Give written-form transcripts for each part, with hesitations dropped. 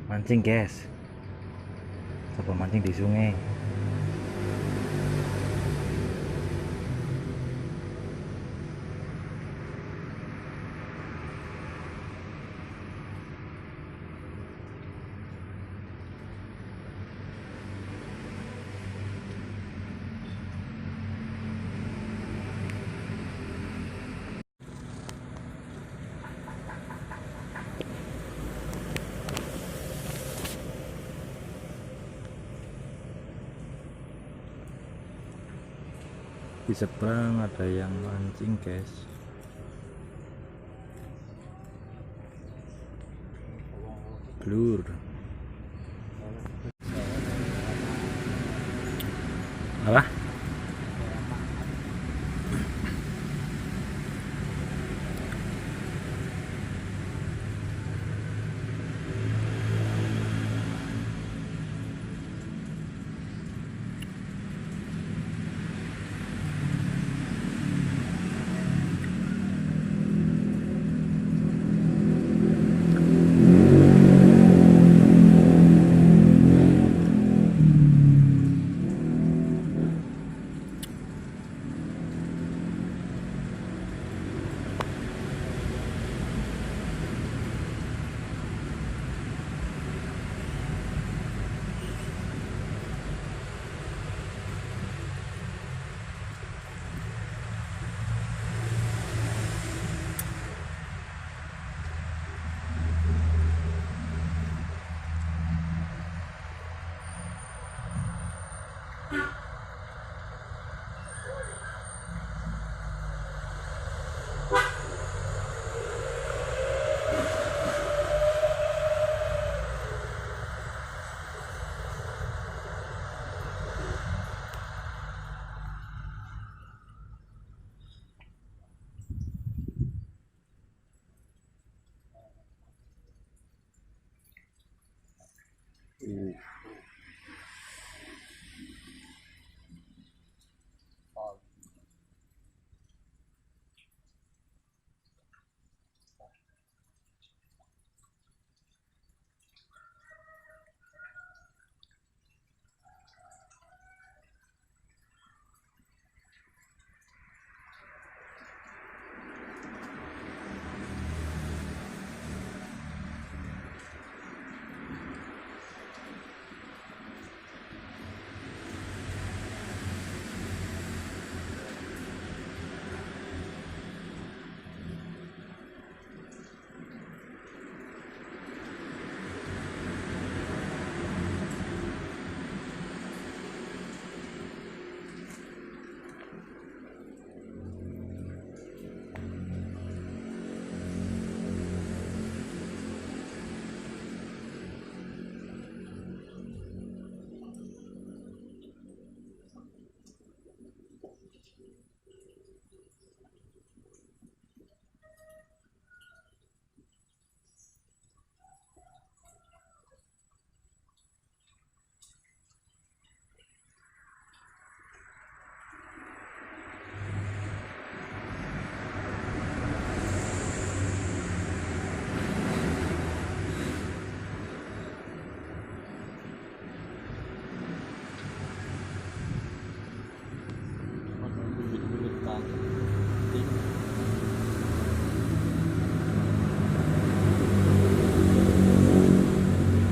Mancing guys, coba mancing di sungai. Di seberang ada yang mancing guys. Blur. Apa?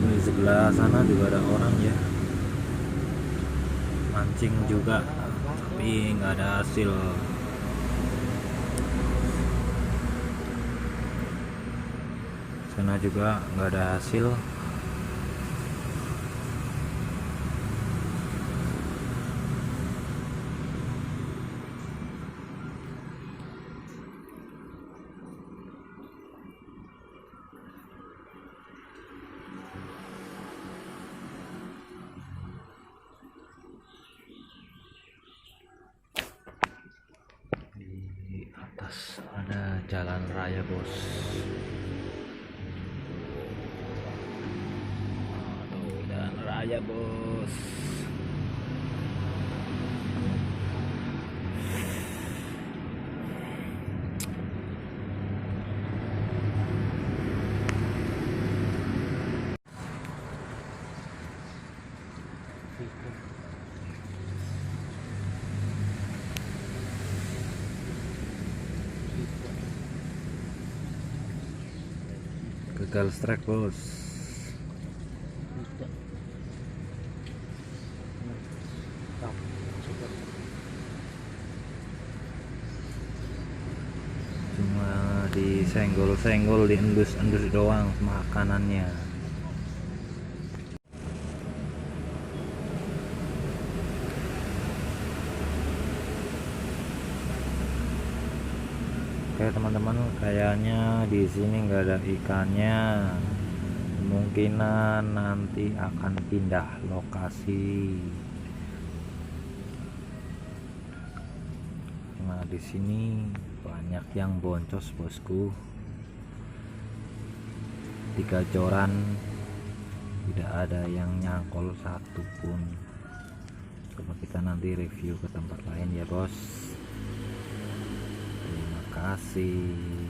Di sebelah sana juga ada orang ya, mancing juga tapi nggak ada hasil. Sana juga nggak ada hasil. Di atas ada jalan raya bos. Aduh, jalan raya bos. gagal strike bos. Tidak. Mantap. Super. Cuma disenggol-senggol, diendus-endus doang makanannya. Oke teman-teman, kayaknya di sini nggak ada ikannya. Kemungkinan nanti akan pindah lokasi. Nah di sini banyak yang boncos bosku. 3 joran tidak ada yang nyangkol satupun. Coba kita nanti review ke tempat lain ya bos. Terima kasih.